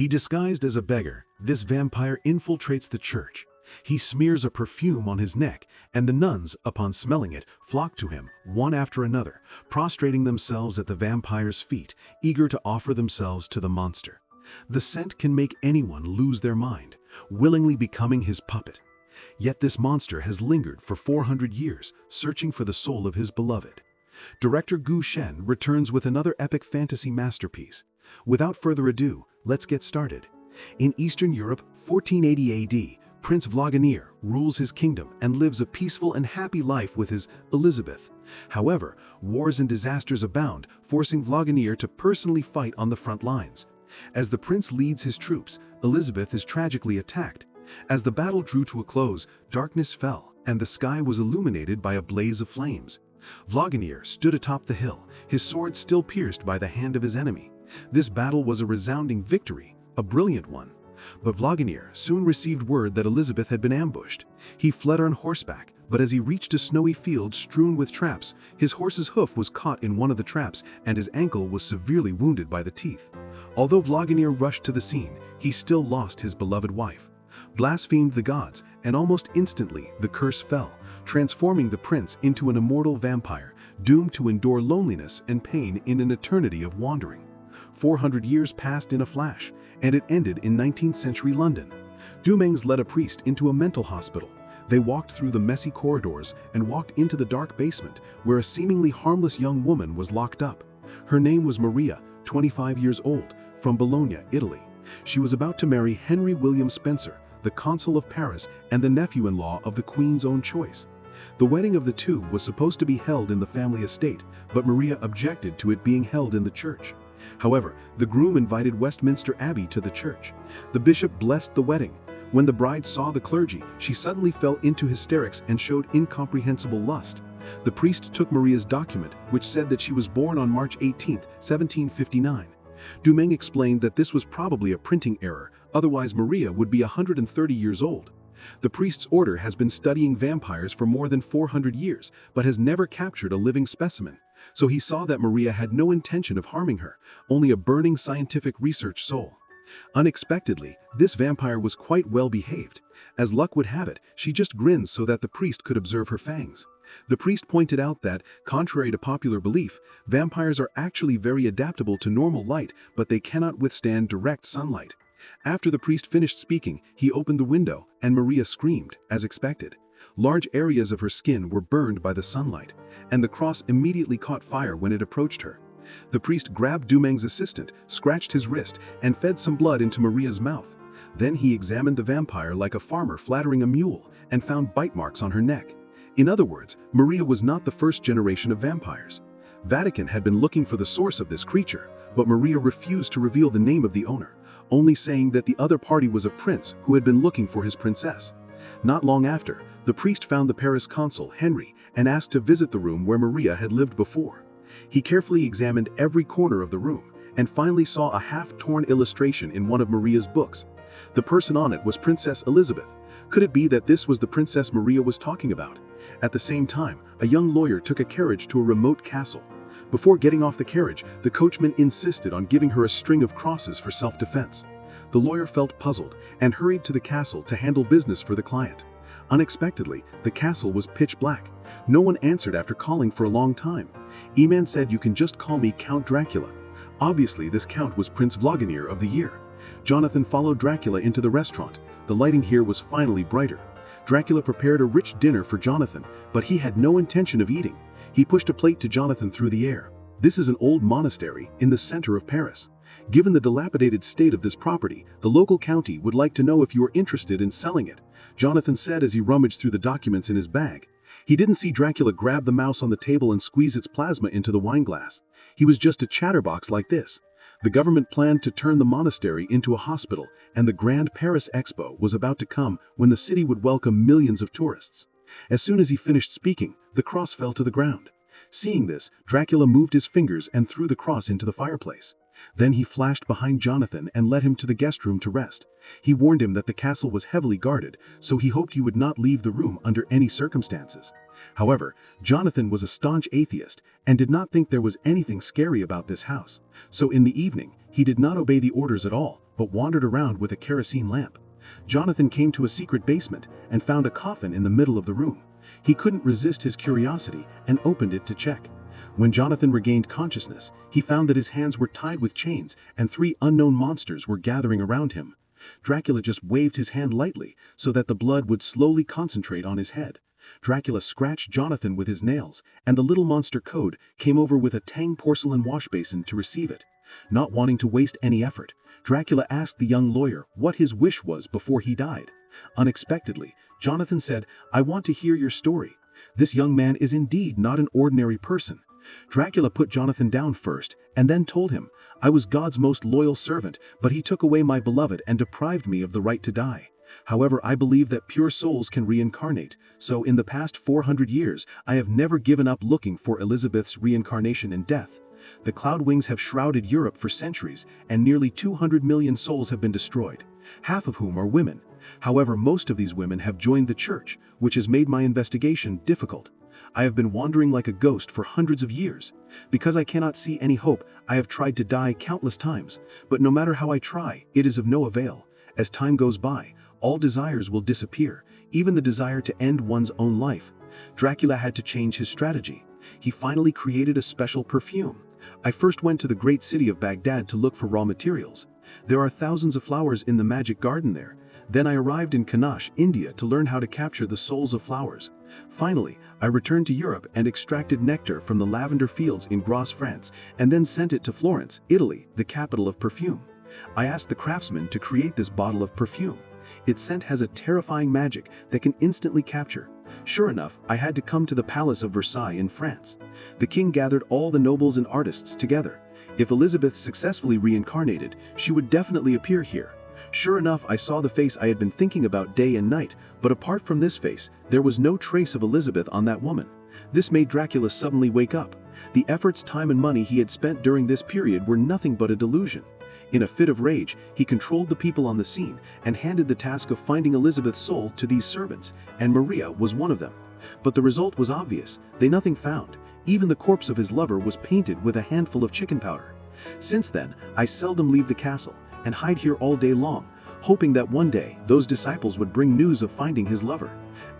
He disguised as a beggar, this vampire infiltrates the church. He smears a perfume on his neck, and the nuns, upon smelling it, flock to him, one after another, prostrating themselves at the vampire's feet, eager to offer themselves to the monster. The scent can make anyone lose their mind, willingly becoming his puppet. Yet this monster has lingered for 400 years, searching for the soul of his beloved. Director Gu Shen returns with another epic fantasy masterpiece. Without further ado, let's get started. In Eastern Europe, 1480 AD, Prince Vladimir rules his kingdom and lives a peaceful and happy life with his Elizabeth. However, wars and disasters abound, forcing Vladimir to personally fight on the front lines. As the prince leads his troops, Elizabeth is tragically attacked. As the battle drew to a close, darkness fell, and the sky was illuminated by a blaze of flames. Vladimir stood atop the hill, his sword still pierced by the hand of his enemy. This battle was a resounding victory, a brilliant one. But Vladimir soon received word that Elizabeth had been ambushed. He fled on horseback, but as he reached a snowy field strewn with traps, his horse's hoof was caught in one of the traps and his ankle was severely wounded by the teeth. Although Vladimir rushed to the scene, he still lost his beloved wife. Blasphemed the gods, and almost instantly the curse fell, transforming the prince into an immortal vampire, doomed to endure loneliness and pain in an eternity of wandering. 400 years passed in a flash, and it ended in 19th century London. Dumangs led a priest into a mental hospital. They walked through the messy corridors and walked into the dark basement, where a seemingly harmless young woman was locked up. Her name was Maria, 25 years old, from Bologna, Italy. She was about to marry Henry William Spencer, the consul of Paris and the nephew-in-law of the Queen's own choice. The wedding of the two was supposed to be held in the family estate, but Maria objected to it being held in the church. However, the groom invited Westminster Abbey to the church. The bishop blessed the wedding. When the bride saw the clergy, she suddenly fell into hysterics and showed incomprehensible lust. The priest took Maria's document, which said that she was born on March 18, 1759. Dumeng explained that this was probably a printing error, otherwise Maria would be 130 years old. The priest's order has been studying vampires for more than 400 years, but has never captured a living specimen. So he saw that Maria had no intention of harming her, only a burning scientific research soul. Unexpectedly, this vampire was quite well behaved. As luck would have it, she just grinned so that the priest could observe her fangs. The priest pointed out that, contrary to popular belief, vampires are actually very adaptable to normal light, but they cannot withstand direct sunlight. After the priest finished speaking, he opened the window, and Maria screamed, as expected. Large areas of her skin were burned by the sunlight, and the cross immediately caught fire when it approached her. The priest grabbed Dumeng's assistant, scratched his wrist, and fed some blood into Maria's mouth. Then he examined the vampire like a farmer flattering a mule, and found bite marks on her neck. In other words, Maria was not the first generation of vampires. Vatican had been looking for the source of this creature, but Maria refused to reveal the name of the owner, only saying that the other party was a prince who had been looking for his princess. Not long after, the priest found the Paris consul, Henry, and asked to visit the room where Maria had lived before. He carefully examined every corner of the room, and finally saw a half-torn illustration in one of Maria's books. The person on it was Princess Elizabeth. Could it be that this was the princess Maria was talking about? At the same time, a young lawyer took a carriage to a remote castle. Before getting off the carriage, the coachman insisted on giving her a string of crosses for self-defense. The lawyer felt puzzled and hurried to the castle to handle business for the client. Unexpectedly, the castle was pitch black. No one answered after calling for a long time. E-man said, "You can just call me Count Dracula." Obviously, this count was Prince Vladimir of the year. Jonathan followed Dracula into the restaurant. The lighting here was finally brighter. Dracula prepared a rich dinner for Jonathan, but he had no intention of eating. He pushed a plate to Jonathan through the air. This is an old monastery in the center of Paris. Given the dilapidated state of this property, the local county would like to know if you are interested in selling it, Jonathan said as he rummaged through the documents in his bag. He didn't see Dracula grab the mouse on the table and squeeze its plasma into the wine glass. He was just a chatterbox like this. The government planned to turn the monastery into a hospital, and the Grand Paris Expo was about to come when the city would welcome millions of tourists. As soon as he finished speaking, the cross fell to the ground. Seeing this, Dracula moved his fingers and threw the cross into the fireplace. Then he flashed behind Jonathan and led him to the guest room to rest. He warned him that the castle was heavily guarded, so he hoped he would not leave the room under any circumstances. However, Jonathan was a staunch atheist and did not think there was anything scary about this house. So in the evening, He did not obey the orders at all, but wandered around with a kerosene lamp. Jonathan came to a secret basement and found a coffin in the middle of the room. He couldn't resist his curiosity and opened it to check. When Jonathan regained consciousness, he found that his hands were tied with chains and 3 unknown monsters were gathering around him. Dracula just waved his hand lightly so that the blood would slowly concentrate on his head. Dracula scratched Jonathan with his nails, and the little monster Code came over with a tang porcelain wash basin to receive it. Not wanting to waste any effort, Dracula asked the young lawyer what his wish was before he died. Unexpectedly, Jonathan said, "I want to hear your story. This young man is indeed not an ordinary person." Dracula put Jonathan down first, and then told him, "I was God's most loyal servant, but he took away my beloved and deprived me of the right to die. However, I believe that pure souls can reincarnate, so in the past 400 years, I have never given up looking for Elizabeth's reincarnation in death. The cloud wings have shrouded Europe for centuries, and nearly 200 million souls have been destroyed, half of whom are women. However, most of these women have joined the church, which has made my investigation difficult. I have been wandering like a ghost for hundreds of years. Because I cannot see any hope, I have tried to die countless times, but no matter how I try, it is of no avail. As time goes by, all desires will disappear, even the desire to end one's own life." Dracula had to change his strategy. He finally created a special perfume. "I first went to the great city of Baghdad to look for raw materials. There are thousands of flowers in the magic garden there. Then I arrived in Kanash, India to learn how to capture the souls of flowers. Finally, I returned to Europe and extracted nectar from the lavender fields in Grasse, France, and then sent it to Florence, Italy, the capital of perfume. I asked the craftsman to create this bottle of perfume. Its scent has a terrifying magic that can instantly capture. Sure enough, I had to come to the Palace of Versailles in France. The king gathered all the nobles and artists together. If Elizabeth successfully reincarnated, she would definitely appear here. Sure enough, I saw the face I had been thinking about day and night, but apart from this face, there was no trace of Elizabeth on that woman. This made Dracula suddenly wake up. The efforts, time and money he had spent during this period were nothing but a delusion. In a fit of rage, he controlled the people on the scene and handed the task of finding Elizabeth's soul to these servants, and Maria was one of them. But the result was obvious. They nothing found. Even the corpse of his lover was painted with a handful of chicken powder. Since then, I seldom leave the castle and hide here all day long, hoping that one day those disciples would bring news of finding his lover."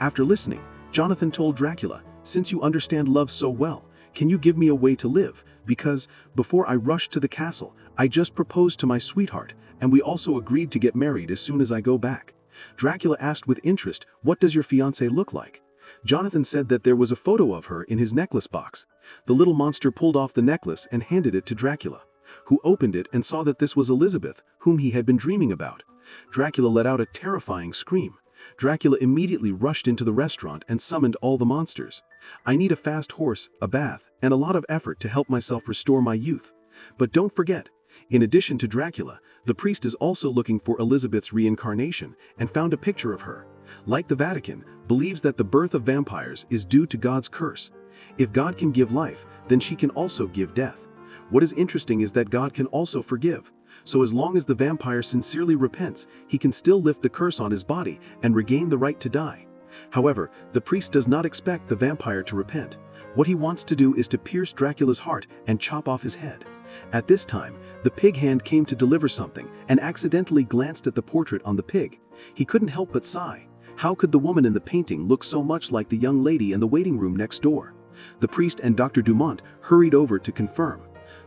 After listening, Jonathan told Dracula, "Since you understand love so well, can you give me a way to live? Because, before I rushed to the castle, I just proposed to my sweetheart, and we also agreed to get married as soon as I go back." Dracula asked with interest, "What does your fiancée look like?" Jonathan said that there was a photo of her in his necklace box. The little monster pulled off the necklace and handed it to Dracula, who opened it and saw that this was Elizabeth, whom he had been dreaming about. Dracula let out a terrifying scream. Dracula immediately rushed into the restaurant and summoned all the monsters. "I need a fast horse, a bath, and a lot of effort to help myself restore my youth. But don't forget, in addition to Dracula, the priest is also looking for Elizabeth's reincarnation and found a picture of her. Like the Vatican, believes that the birth of vampires is due to God's curse. If God can give life, then she can also give death. What is interesting is that God can also forgive. So as long as the vampire sincerely repents, he can still lift the curse on his body and regain the right to die. However, the priest does not expect the vampire to repent. What he wants to do is to pierce Dracula's heart and chop off his head." At this time, the pig hand came to deliver something and accidentally glanced at the portrait on the pig. He couldn't help but sigh. How could the woman in the painting look so much like the young lady in the waiting room next door? The priest and Dr. Dumont hurried over to confirm.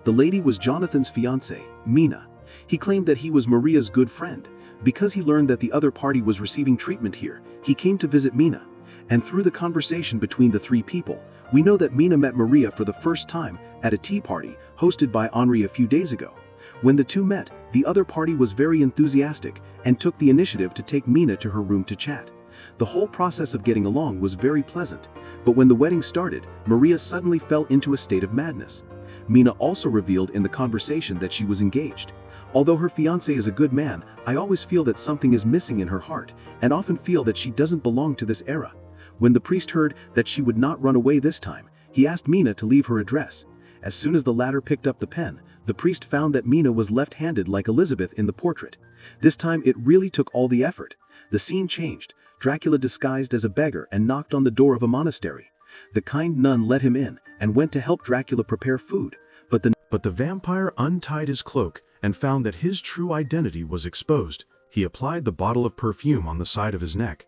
The lady was Jonathan's fiancée, Mina. He claimed that he was Maria's good friend. Because he learned that the other party was receiving treatment here, he came to visit Mina. And through the conversation between the 3 people, we know that Mina met Maria for the first time at a tea party hosted by Henri a few days ago. When the two met, the other party was very enthusiastic and took the initiative to take Mina to her room to chat. The whole process of getting along was very pleasant, but when the wedding started, Maria suddenly fell into a state of madness. Mina also revealed in the conversation that she was engaged. Although her fiancé is a good man, I always feel that something is missing in her heart, and often feel that she doesn't belong to this era. When the priest heard that she would not run away this time, he asked Mina to leave her address. As soon as the latter picked up the pen, the priest found that Mina was left-handed like Elizabeth in the portrait. This time it really took all the effort. The scene changed. Dracula disguised as a beggar and knocked on the door of a monastery. The kind nun let him in and went to help Dracula prepare food, but the But the vampire untied his cloak and found that his true identity was exposed. He applied the bottle of perfume on the side of his neck.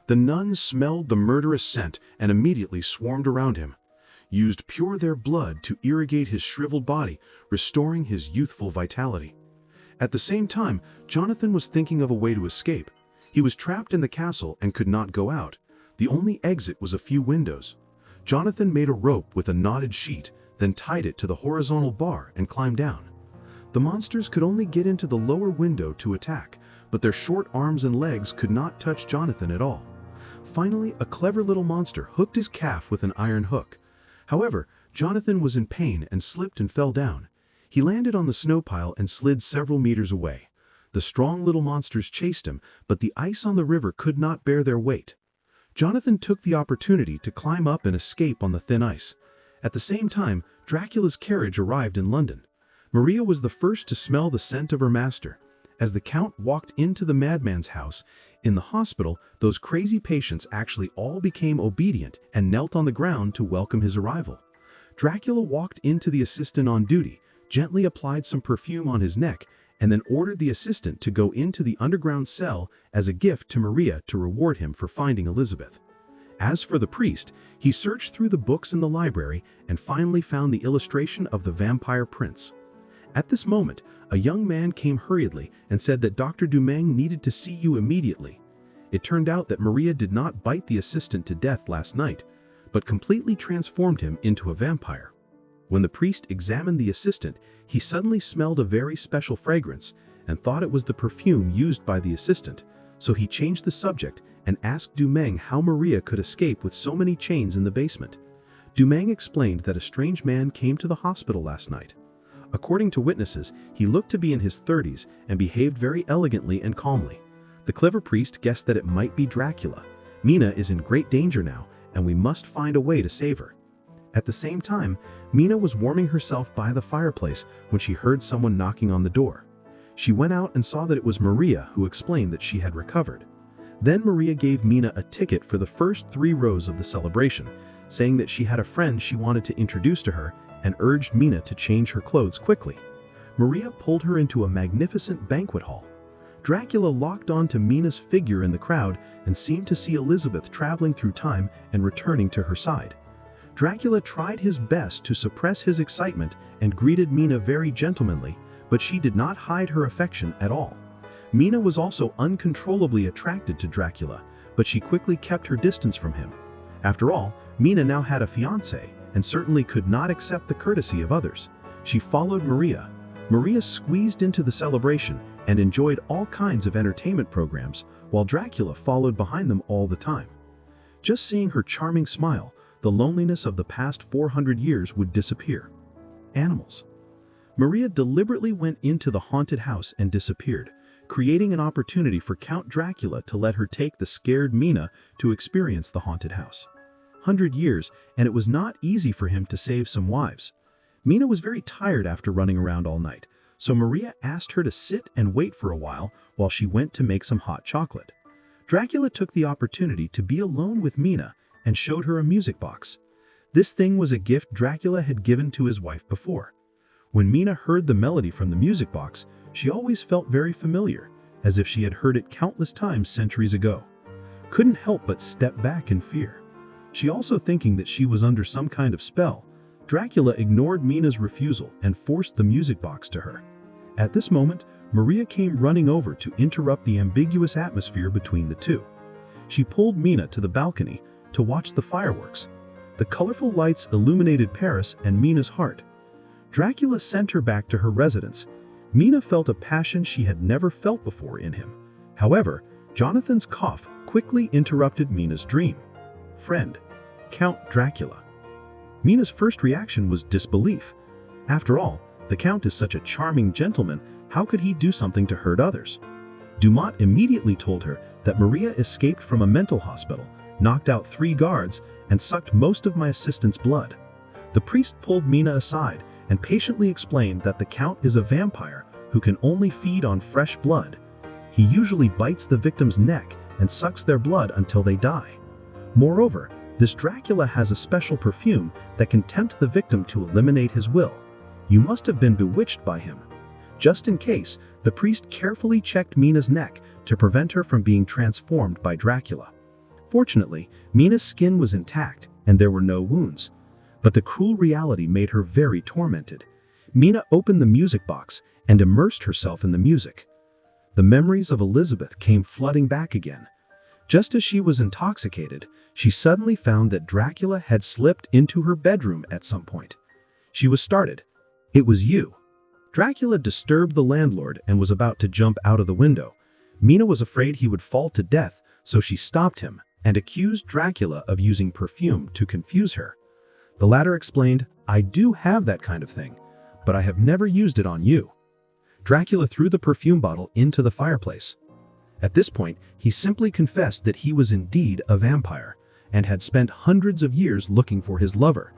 The nuns smelled the murderous scent and immediately swarmed around him, used pure their blood to irrigate his shriveled body, restoring his youthful vitality. At the same time, Jonathan was thinking of a way to escape. He was trapped in the castle and could not go out. The only exit was a few windows. Jonathan made a rope with a knotted sheet, then tied it to the horizontal bar and climbed down. The monsters could only get into the lower window to attack, but their short arms and legs could not touch Jonathan at all. Finally, a clever little monster hooked his calf with an iron hook. However, Jonathan was in pain and slipped and fell down. He landed on the snow pile and slid several meters away. The strong little monsters chased him, but the ice on the river could not bear their weight. Jonathan took the opportunity to climb up and escape on the thin ice. At the same time, Dracula's carriage arrived in London. Maria was the first to smell the scent of her master. As the Count walked into the madman's house in the hospital, those crazy patients actually all became obedient and knelt on the ground to welcome his arrival. Dracula walked into the assistant on duty, gently applied some perfume on his neck, and then ordered the assistant to go into the underground cell as a gift to Maria to reward him for finding Elizabeth. As for the priest, he searched through the books in the library and finally found the illustration of the vampire prince. At this moment, a young man came hurriedly and said that Dr. Dumeng needed to see you immediately. It turned out that Maria did not bite the assistant to death last night, but completely transformed him into a vampire. When the priest examined the assistant, he suddenly smelled a very special fragrance and thought it was the perfume used by the assistant, so he changed the subject and asked Dumeng how Maria could escape with so many chains in the basement. Dumeng explained that a strange man came to the hospital last night. According to witnesses, he looked to be in his 30s and behaved very elegantly and calmly. The clever priest guessed that it might be Dracula. Mina is in great danger now, and we must find a way to save her. At the same time, Mina was warming herself by the fireplace when she heard someone knocking on the door. She went out and saw that it was Maria, who explained that she had recovered. Then Maria gave Mina a ticket for the first 3 rows of the celebration, saying that she had a friend she wanted to introduce to her and urged Mina to change her clothes quickly. Maria pulled her into a magnificent banquet hall. Dracula locked on to Mina's figure in the crowd and seemed to see Elizabeth traveling through time and returning to her side. Dracula tried his best to suppress his excitement and greeted Mina very gentlemanly, but she did not hide her affection at all. Mina was also uncontrollably attracted to Dracula, but she quickly kept her distance from him. After all, Mina now had a fiancé and certainly could not accept the courtesy of others. She followed Maria. Maria squeezed into the celebration and enjoyed all kinds of entertainment programs, while Dracula followed behind them all the time. Just seeing her charming smile, the loneliness of the past 400 years would disappear. Animals. Maria deliberately went into the haunted house and disappeared, creating an opportunity for Count Dracula to let her take the scared Mina to experience the haunted house. 100 years, and it was not easy for him to save some wives. Mina was very tired after running around all night, so Maria asked her to sit and wait for a while she went to make some hot chocolate. Dracula took the opportunity to be alone with Mina and showed her a music box. This thing was a gift Dracula had given to his wife before. When Mina heard the melody from the music box, she always felt very familiar, as if she had heard it countless times centuries ago. Couldn't help but step back in fear. She also thinking that she was under some kind of spell. Dracula ignored Mina's refusal and forced the music box to her. At this moment, Maria came running over to interrupt the ambiguous atmosphere between the two. She pulled Mina to the balcony to watch the fireworks. The colorful lights illuminated Paris and Mina's heart. Dracula sent her back to her residence. Mina felt a passion she had never felt before in him. However, Jonathan's cough quickly interrupted Mina's dream. Friend, Count Dracula. Mina's first reaction was disbelief. After all, the Count is such a charming gentleman, how could he do something to hurt others? Dumont immediately told her that Maria escaped from a mental hospital, knocked out 3 guards, and sucked most of my assistant's blood. The priest pulled Mina aside and patiently explained that the Count is a vampire who can only feed on fresh blood. He usually bites the victim's neck and sucks their blood until they die. Moreover, this Dracula has a special perfume that can tempt the victim to eliminate his will. You must have been bewitched by him." Just in case, the priest carefully checked Mina's neck to prevent her from being transformed by Dracula. Fortunately, Mina's skin was intact and there were no wounds. But the cruel reality made her very tormented. Mina opened the music box and immersed herself in the music. The memories of Elizabeth came flooding back again. Just as she was intoxicated, she suddenly found that Dracula had slipped into her bedroom at some point. She was startled. "It was you." Dracula disturbed the landlord and was about to jump out of the window. Mina was afraid he would fall to death, so she stopped him and accused Dracula of using perfume to confuse her. The latter explained, "I do have that kind of thing, but I have never used it on you." Dracula threw the perfume bottle into the fireplace. At this point, he simply confessed that he was indeed a vampire and had spent hundreds of years looking for his lover.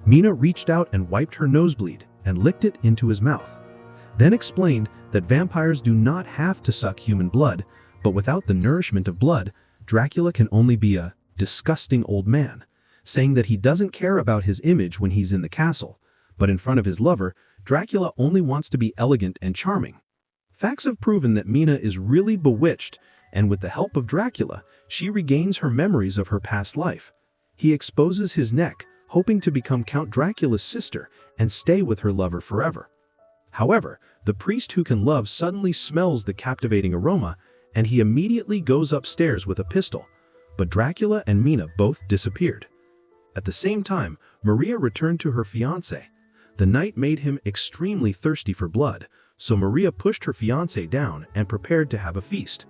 Mina reached out and wiped her nosebleed and licked it into his mouth, then explained that vampires do not have to suck human blood, but without the nourishment of blood, Dracula can only be a disgusting old man, saying that he doesn't care about his image when he's in the castle, but in front of his lover, Dracula only wants to be elegant and charming. Facts have proven that Mina is really bewitched, and with the help of Dracula, she regains her memories of her past life. He exposes his neck, hoping to become Count Dracula's sister and stay with her lover forever. However, the priest who can love suddenly smells the captivating aroma, and he immediately goes upstairs with a pistol, but Dracula and Mina both disappeared. At the same time, Maria returned to her fiancé. The night made him extremely thirsty for blood, so Maria pushed her fiancé down and prepared to have a feast.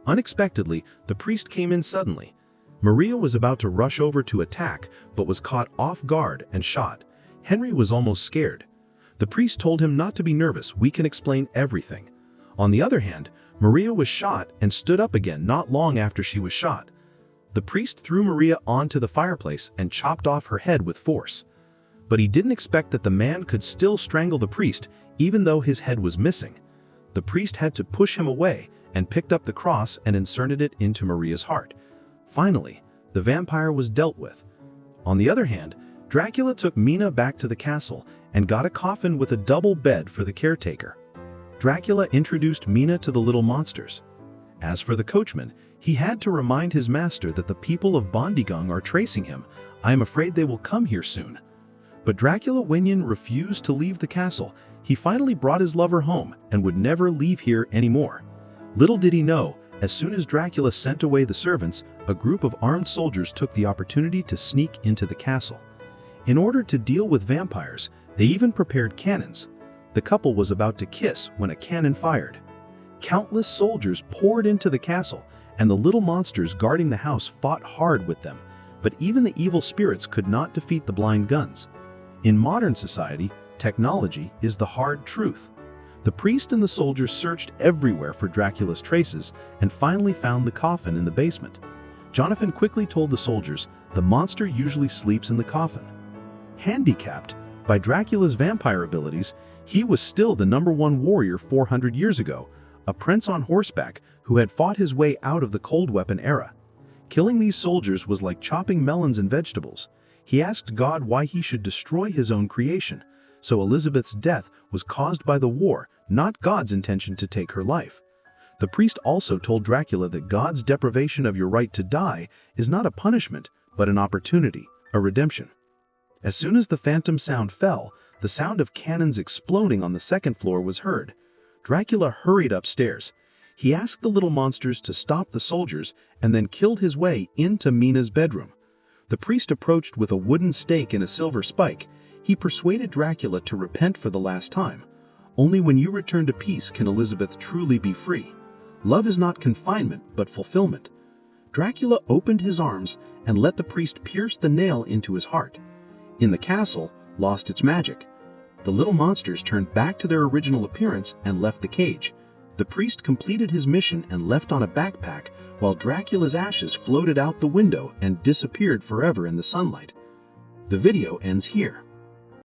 Unexpectedly, the priest came in suddenly. Maria was about to rush over to attack, but was caught off guard and shot. Henry was almost scared. The priest told him not to be nervous, we can explain everything. On the other hand, Maria was shot and stood up again not long after she was shot. The priest threw Maria onto the fireplace and chopped off her head with force. But he didn't expect that the man could still strangle the priest, even though his head was missing. The priest had to push him away and picked up the cross and inserted it into Maria's heart. Finally, the vampire was dealt with. On the other hand, Dracula took Mina back to the castle and got a coffin with a double bed for the caretaker. Dracula introduced Mina to the little monsters. As for the coachman, he had to remind his master that the people of Bondigung are tracing him. "I am afraid they will come here soon." But Dracula Winyan refused to leave the castle. He finally brought his lover home and would never leave here anymore. Little did he know, as soon as Dracula sent away the servants, a group of armed soldiers took the opportunity to sneak into the castle. In order to deal with vampires, they even prepared cannons. The couple was about to kiss when a cannon fired. Countless soldiers poured into the castle, and the little monsters guarding the house fought hard with them, but even the evil spirits could not defeat the blind guns. In modern society, technology is the hard truth. The priest and the soldiers searched everywhere for Dracula's traces and finally found the coffin in the basement. Jonathan quickly told the soldiers the monster usually sleeps in the coffin. Handicapped by Dracula's vampire abilities, he was still the #1 warrior 400 years ago, a prince on horseback who had fought his way out of the cold weapon era. Killing these soldiers was like chopping melons and vegetables. He asked God why he should destroy his own creation, so Elizabeth's death was caused by the war, not God's intention to take her life. The priest also told Dracula that God's deprivation of your right to die is not a punishment, but an opportunity, a redemption. As soon as the phantom sound fell, the sound of cannons exploding on the second floor was heard. Dracula hurried upstairs. He asked the little monsters to stop the soldiers and then killed his way into Mina's bedroom. The priest approached with a wooden stake and a silver spike. He persuaded Dracula to repent for the last time. Only when you return to peace can Elizabeth truly be free. Love is not confinement, but fulfillment. Dracula opened his arms and let the priest pierce the nail into his heart. In the castle, lost its magic. The little monsters turned back to their original appearance and left the cage. The priest completed his mission and left on a backpack, while Dracula's ashes floated out the window and disappeared forever in the sunlight. The video ends here.